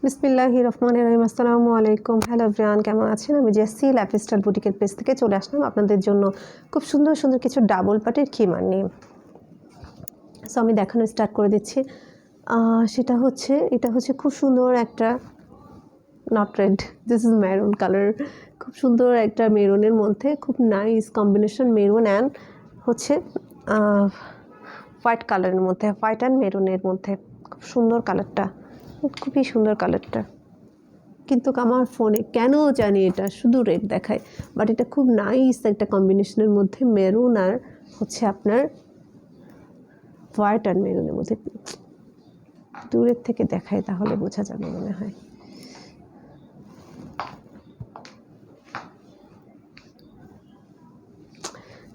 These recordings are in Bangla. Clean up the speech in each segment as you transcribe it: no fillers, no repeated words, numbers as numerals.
বিসমিল্লাহির রহমানির রহিম। আসসালামু আলাইকুম। হ্যালো এভরিওয়ান, কেমন আছেন? আমি জেসি লাইফস্টাইল বুটিকের পেজ থেকে চলে আসলাম আপনাদের জন্য খুব সুন্দর সুন্দর কিছু ডাবল পাটের খিমার নিয়ে। সো আমি দেখানো স্টার্ট করে দিচ্ছি। এটা হচ্ছে খুব সুন্দর একটা not red, this is maroon colour. খুব সুন্দর একটা মেরুনের মধ্যে খুব নাইস কম্বিনেশন, মেরুন অ্যান্ড হচ্ছে হোয়াইট কালারের মধ্যে, হোয়াইট অ্যান্ড মেরুনের মধ্যে খুব সুন্দর কালারটা, খুবই সুন্দর কালারটা। কিন্তু আমার ফোনে কেন জানি এটা শুধু রেড দেখায়, বাট এটা খুব নাইস একটা কম্বিনেশনের মধ্যে, মেরুন আর হচ্ছে আপনার হোয়াইট আর মেরুনের মধ্যে। দূরের থেকে দেখায় তাহলে বোঝা যাবে মনে হয়।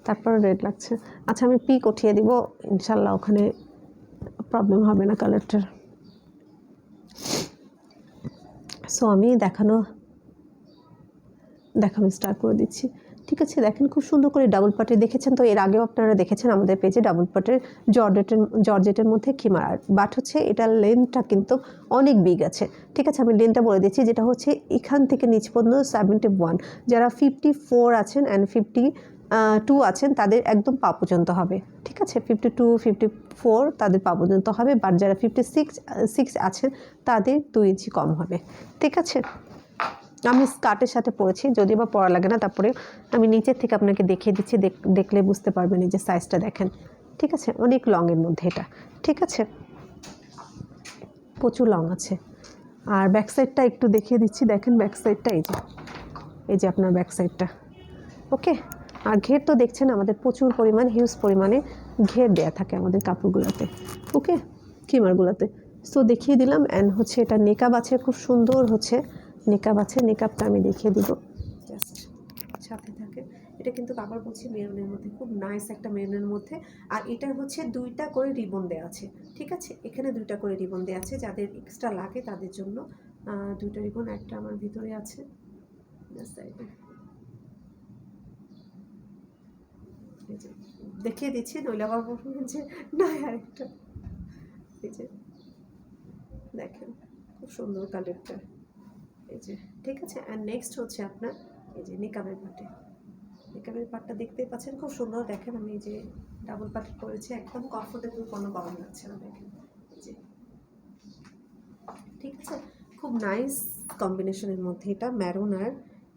তারপর রেড লাগছে। আচ্ছা, আমি পিক উঠিয়ে দিব, ইনশাল্লাহ ওখানে প্রবলেম হবে না কালারটার। সো আমি দেখানো স্টার্ট করে দিচ্ছি। ঠিক আছে, দেখেন খুব সুন্দর করে ডাবল পাটের দেখেছেন তো, এর আগেও আপনারা দেখেছেন আমাদের পেজে ডাবল পাটের জর্জেটের মধ্যে খিমার, বাট হচ্ছে এটার লেন্থটা কিন্তু অনেক বিগ আছে। ঠিক আছে, আমি লেন্থটা বলে দিচ্ছি, যেটা হচ্ছে এখান থেকে নিচ পর্যন্ত 71, যারা 54 আছেন অ্যান্ড 52 আছেন তাদের একদম পা পর্যন্ত হবে। ঠিক আছে, 52 54 তাদের পা পর্যন্ত হবে, বাট যারা 56 আছেন তাদের 2 ইঞ্চি কম হবে। ঠিক আছে, আমি স্কার্টের সাথে পরেছি, যদিও বা পরা লাগে না, তারপরে আমি নিচের থেকে আপনাকে দেখিয়ে দিচ্ছি, দেখলে বুঝতে পারবেন। এই যে সাইজটা দেখেন, ঠিক আছে, অনেক লংয়ের মধ্যে এটা। ঠিক আছে, প্রচুর লং আছে। আর ব্যাক সাইডটা একটু দেখিয়ে দিচ্ছি, দেখেন ব্যাক সাইডটা এই যে আপনার ব্যাক সাইডটা। ওকে, আর ঘের তো দেখছেন আমাদের প্রচুর পরিমাণ, হিউজ পরিমাণে ঘের দেয়া থাকে আমাদের কাপড়গুলোতে, ওকে, খিমারগুলোতে। সো দেখিয়ে দিলাম। অ্যান্ড হচ্ছে এটা নেকাব আছে, খুব সুন্দর হচ্ছে নেকাব আছে। নেকাবটা আমি দেখিয়ে দিব, জাস্ট সাথে থাকে। এটা কিন্তু আবার বলছি মেরুনের মধ্যে, খুব নাইস একটা মেরুনের মধ্যে। আর এটার হচ্ছে 2টা করে রিবন দেওয়া আছে। ঠিক আছে, এখানে 2টা করে রিবন দেওয়া আছে, যাদের এক্সট্রা লাগে তাদের জন্য 2টা রিবন। একটা আমার ভিতরে আছে সাইডে, দেখিয়ে দিচ্ছি, নইলে আবার বলবেন যে না আরেকটা। এই যে দেখেন খুব সুন্দর কালারটা, এই যে। ঠিক আছে, অ্যান্ড নেক্সট হচ্ছে আপনার এই যে নিকাবের পাটটা দেখতেই পাচ্ছেন, খুব সুন্দর। দেখেন আমি এই যে ডাবল পাট করেছি, একদম কমফোর্টেবল, কোনো গরম লাগছে না। দেখেন এই যে, ঠিক আছে, খুব নাইস কম্বিনেশনের মধ্যে এটা, ম্যারুন আর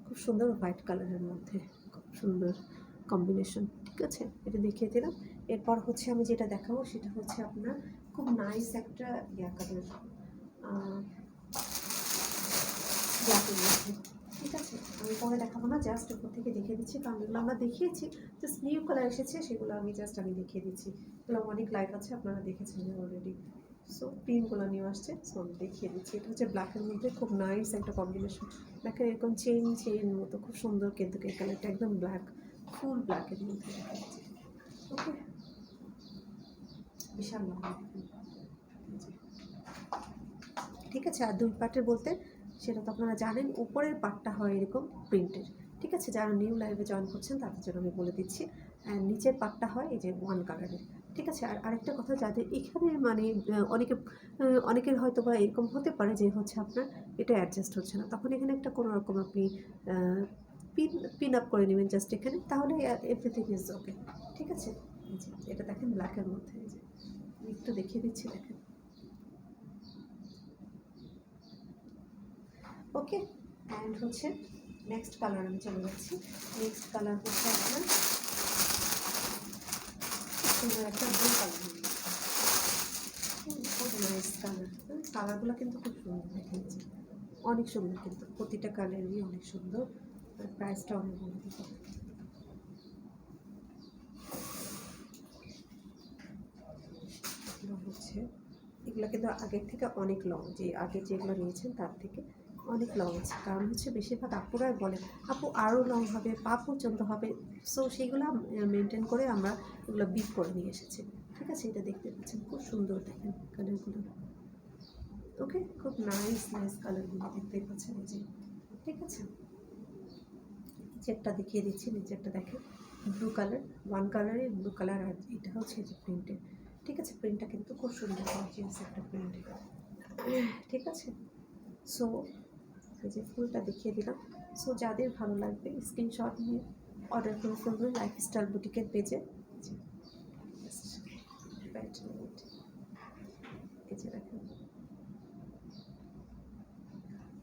খুব সুন্দর হোয়াইট কালারের মধ্যে, খুব সুন্দর কম্বিনেশন। ঠিক আছে, এটা দেখিয়ে দিলাম। এরপর হচ্ছে আমি যেটা দেখাবো সেটা হচ্ছে আপনার খুব নাইস একটা কালার, ব্ল্যাকের মধ্যে। ঠিক আছে, আমি পরে দেখাবো না, জাস্ট উপর থেকে দেখিয়ে দিচ্ছি, কারণ এগুলো আমরা দেখিয়েছি, জাস্ট নিউ কালার এসেছে, সেগুলো আমি দেখিয়ে দিচ্ছি। এগুলো অনেক লাইভ আছে, আপনারা দেখেছেন অলরেডি। সো প্রিন্টগুলো নিয়ে আসছে, সো আমি দেখিয়ে দিচ্ছি। এটা হচ্ছে ব্ল্যাকের মধ্যে খুব নাইস একটা কম্বিনেশন। দেখেন এরকম চেইন মতো খুব সুন্দর, কিন্তু এই কালারটা একদম ব্ল্যাক, ফুল ব্ল্যাকের মধ্যে দেখা যাচ্ছে। ওকে, বিশাল লং। ঠিক আছে, আর 2 পার্টের বলতে সেটা তো আপনারা জানেন, উপরের পার্টটা হয় এরকম প্রিন্টের। ঠিক আছে, যারা নিউ লাইভে জয়েন করছেন তাদের জন্য আমি বলে দিচ্ছি। অ্যান্ড নিচের পার্টটা হয় এই যে 1 কালারের। ঠিক আছে, আর আরেকটা কথা, যাদের এখানে মানে অনেকের হয়তো বা এরকম হতে পারে যে হচ্ছে আপনার এটা অ্যাডজাস্ট হচ্ছে না, তখন এখানে একটা কোনো রকম আপনি পিন আপ করে নেবেন জাস্ট এখানে, তাহলে এভরিথিং ইজ ওকে। ঠিক আছে, এই যে এটা দেখেন ব্ল্যাকের মধ্যে, এই যে একটু দেখিয়ে দিচ্ছি, দেখেন। ওকে, অ্যান্ড হচ্ছে নেক্সট কালার আমি চলে যাচ্ছি। নেক্সট কালার হচ্ছে আপনার সুন্দর একটা ব্লু কালার, খুব নাইস কালার। কালারগুলো কিন্তু খুব সুন্দর, দেখেছি অনেক সুন্দর, কিন্তু প্রতিটা কালারই অনেক সুন্দর। আর প্রাইসটা অনেক ভালো দিতে হচ্ছে। এগুলো কিন্তু আগের থেকে অনেক লং, যে আগে যেগুলো নিয়েছেন তার থেকে অনেক লং আছে, কারণ হচ্ছে বেশিরভাগ আপুরাই বলে আপু আরও লং হবে, পা পর্যন্ত হবে। সো সেইগুলো মেনটেন করে আমরা এগুলো বিট করে নিয়ে এসেছি। ঠিক আছে, এটা দেখতে পাচ্ছেন খুব সুন্দর, দেখেন কালারগুলো। ওকে, খুব নাইস কালারগুলো দেখতেই পাচ্ছেন, এই যে। ঠিক আছে, নিচেরটা দেখিয়ে দিচ্ছি, নিচেরটা দেখেন ব্লু কালার, 1 কালারের ব্লু কালার, আর এটা হচ্ছে যে প্রিন্টের। ঠিক আছে, প্রিন্টটা কিন্তু খুব সুন্দর, গর্জিয়াস একটা প্রিন্ট। ঠিক আছে, সো এই যে ফুলটা দেখিয়ে দিলাম। সো যাদের ভালো লাগবে স্ক্রিনশট নিয়ে অর্ডার করে ফেলবেন লাইফস্টাইল বুটিকের পেজে। এই যে দেখেন।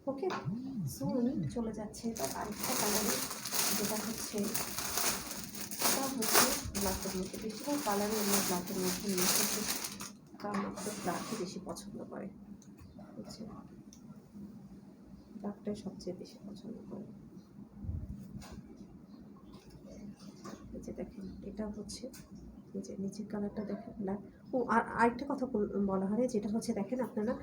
ওকে, সো আমি চলে যাচ্ছি এবার আরেকটা কালারে, যেটা হচ্ছে ব্ল্যাকের মধ্যে। বেশিরভাগ কালারে আমরা ব্ল্যাকের মধ্যে নিয়ে এসেছি, কারণ আমাদের ব্ল্যাকই বেশি পছন্দ করে, হচ্ছে ব্ল্যাকটাই সবচেয়ে বেশি পছন্দ করে। এই যে দেখেন, এটা হচ্ছে এই যে নিচের কালারটা দেখেন ব্ল্যাক। ও আর আরেকটা কথা বলা হয়, যেটা হচ্ছে দেখেন আপনারা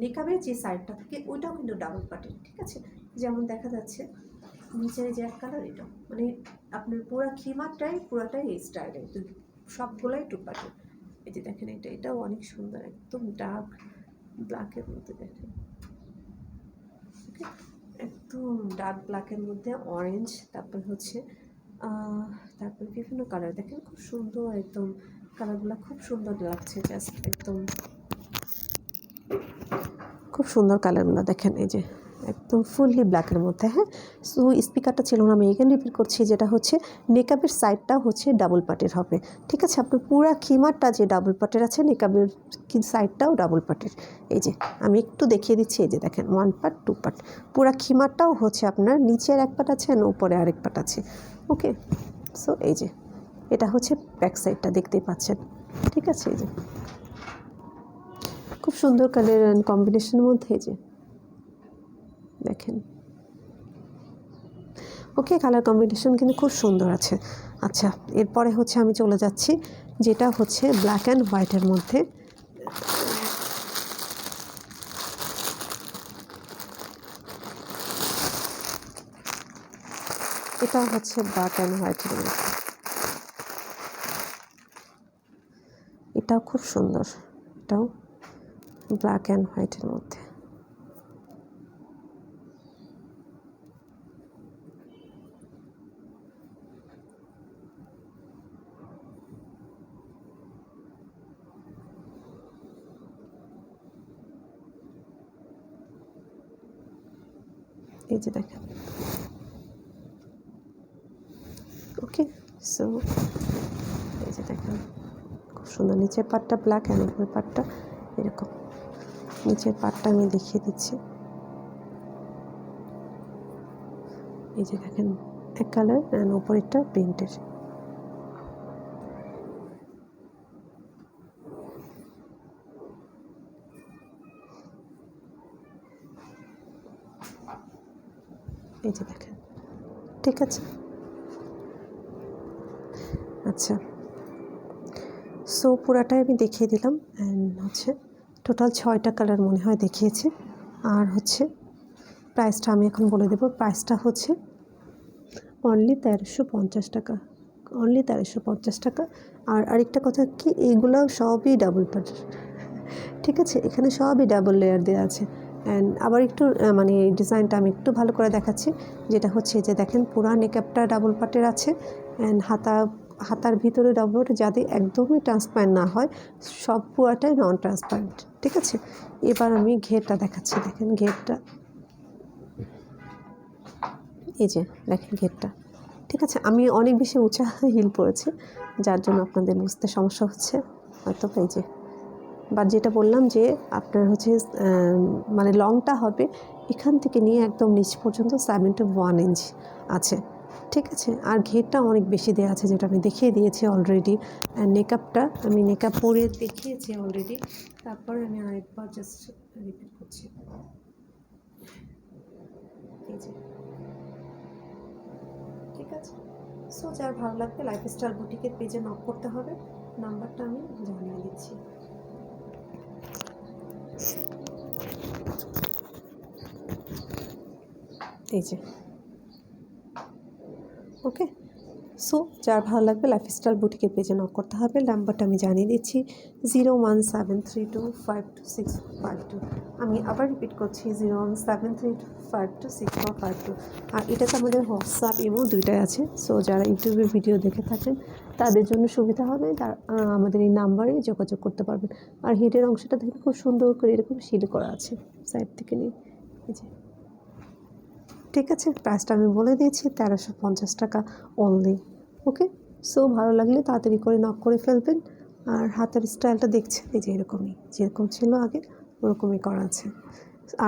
নেকাবের যে সাইডটা থাকে ওইটাও কিন্তু ডাবল পার্টের, ঠিক আছে। যেমন দেখা যাচ্ছে নিচের যে এক কালার, এটা মানে আপনার পুরো খিমারটাই পুরাটাই এই স্টাইলে, সবগুলোই টু পার্টের। এই যে দেখেন, এটাও অনেক সুন্দর, একদম ডার্ক ব্ল্যাকের মধ্যে দেখেন, একদম ডার্ক ব্ল্যাকের মধ্যে অরেঞ্জ, তারপর হচ্ছে তারপরে বিভিন্ন কালার দেখেন, খুব সুন্দর, একদম কালারগুলো খুব সুন্দর লাগছে, জাস্ট একদম খুব সুন্দর কালারগুলো দেখেন। এই যে একদম ফুললি ব্ল্যাকের মধ্যে। হ্যাঁ, সো স্পিকারটা ছিল না, আমি এখানে রিপিট করছি, যেটা হচ্ছে নেকাবের সাইডটা হচ্ছে ডাবল পার্টের হবে, ঠিক আছে। আপনার পুরা খিমারটা যে ডাবল পার্টের আছে, নেকাবের সাইডটাও ডাবল পার্টের। এই যে আমি একটু দেখিয়ে দিচ্ছি, এই যে দেখেন 1 পার্ট 2 পার্ট, পুরা খিমারটাও হচ্ছে আপনার নিচের এক পার্ট আছে আর উপরে আরেক পার্ট আছে। ওকে, সো এই যে এটা হচ্ছে ব্যাক সাইডটা, দেখতেই পাচ্ছেন, ঠিক আছে। এই যে খুব সুন্দর কালার অ্যান্ড কম্বিনেশনের মধ্যে, এই যে দেখেন। ওকে, কালার কম্বিনেশন কিন্তু খুব সুন্দর আছে। আচ্ছা, এরপরে হচ্ছে আমি চলে যাচ্ছি যেটা হচ্ছে ব্ল্যাক অ্যান্ড হোয়াইটের মধ্যে। এটা হচ্ছে ব্ল্যাক অ্যান্ড হোয়াইটের মধ্যে, এটাও খুব সুন্দর, এটাও ব্ল্যাক অ্যান্ড হোয়াইটের মধ্যে। এই যে দেখেন। ওকে, সো এই যে দেখেন, খুব সুন্দর, নিচের পাটটা ব্ল্যাক অ্যান্ড উপরের পাটটা এরকম। নিচের পাটটা আমি দেখিয়ে দিচ্ছি, এই যে দেখেন এক কালার অ্যান্ড উপরেরটা প্রিন্টের। এই যে দেখেন, ঠিক আছে। আচ্ছা, সো পুরাটাই আমি দেখিয়ে দিলাম, অ্যান্ড হচ্ছে টোটাল 6টা কালার মনে হয় দেখিয়েছি। আর হচ্ছে প্রাইসটা আমি এখন বলে দেবো, প্রাইসটা হচ্ছে অনলি 1350 টাকা, অনলি 1350 টাকা। আর আরেকটা কথা কি, এইগুলো সবই ডাবল পার্টের, ঠিক আছে। এখানে সবই ডাবল লেয়ার দেওয়া আছে। অ্যান্ড আবার একটু মানে ডিজাইনটা আমি একটু ভালো করে দেখাচ্ছি, যেটা হচ্ছে যে দেখেন পুরা নেকআপটা ডাবল পার্টের আছে, অ্যান্ড হাতার ভিতরে ডাবল পার্ট, যাতে একদমই ট্রান্সপারেন্ট না হয়, সব পুরাটাই নন ট্রান্সপারেন্ট, ঠিক আছে। এবার আমি ঘেরটা দেখাচ্ছি, দেখেন ঘেরটা, এই যে দেখেন ঘেরটা, ঠিক আছে। আমি অনেক বেশি উঁচা হিল পরেছি, যার জন্য আপনাদের বুঝতে সমস্যা হচ্ছে হয়তো। এই যে বাট যেটা বললাম যে আপনার হচ্ছে মানে লংটা হবে এখান থেকে নিয়ে একদম নিচ পর্যন্ত 7 to 1 ইঞ্চ আছে, ঠিক আছে। আর ঘেরটা অনেক বেশি দেওয়া আছে, যেটা আমি দেখিয়ে দিয়েছি অলরেডি। অ্যান্ড মেকআপটা আমি মেকআপ পরে দেখিয়েছি অলরেডি, তারপরে আমি আরেকবার জাস্ট রিপিট করছি। এই যে, ঠিক আছে। সো যার ভালো লাগবে লাইফস্টাইল বুটিকের পেজে নক করতে হবে, নাম্বারটা আমি জানিয়ে দিচ্ছি। এই যে, ওকে, সো যার ভালো লাগবে লাইফস্টাইল বুটিকের পেজে নক করতে হবে। নাম্বারটা আমি জানিয়ে দিচ্ছি 01732526452। আমি আবার রিপিট করছি 01732526452। আর এটাতে আমাদের হোয়াটসঅ্যাপ ইমো দুইটাই আছে। সো যারা ইউটিউবে ভিডিও দেখে থাকেন তাদের জন্য সুবিধা হবে, তার আমাদের এই নাম্বারে যোগাযোগ করতে পারবেন। আর হেডের অংশটা দেখে খুব সুন্দর করে এরকম শিল করা আছে সাইড থেকে নিয়ে, এই যে। ঠিক আছে, প্রাইসটা আমি বলে দিয়েছি 1350 টাকা অনলি। ওকে, সো ভালো লাগলে তাড়াতাড়ি করে নক করে ফেলবেন। আর হাতের স্টাইলটা দেখছেন এই যে এরকমই, যেরকম ছিল আগে ওরকমই করা আছে।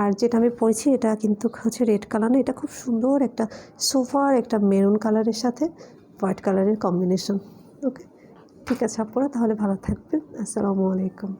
আর যেটা আমি পরেছি এটা কিন্তু হচ্ছে রেড কালার না, এটা খুব সুন্দর একটা সোফার একটা মেরুন কালারের সাথে হোয়াইট কালারের কম্বিনেশন। ওকে, ঠিক আছে আপুরা, তাহলে ভালো থাকবেন। আসসালামু আলাইকুম।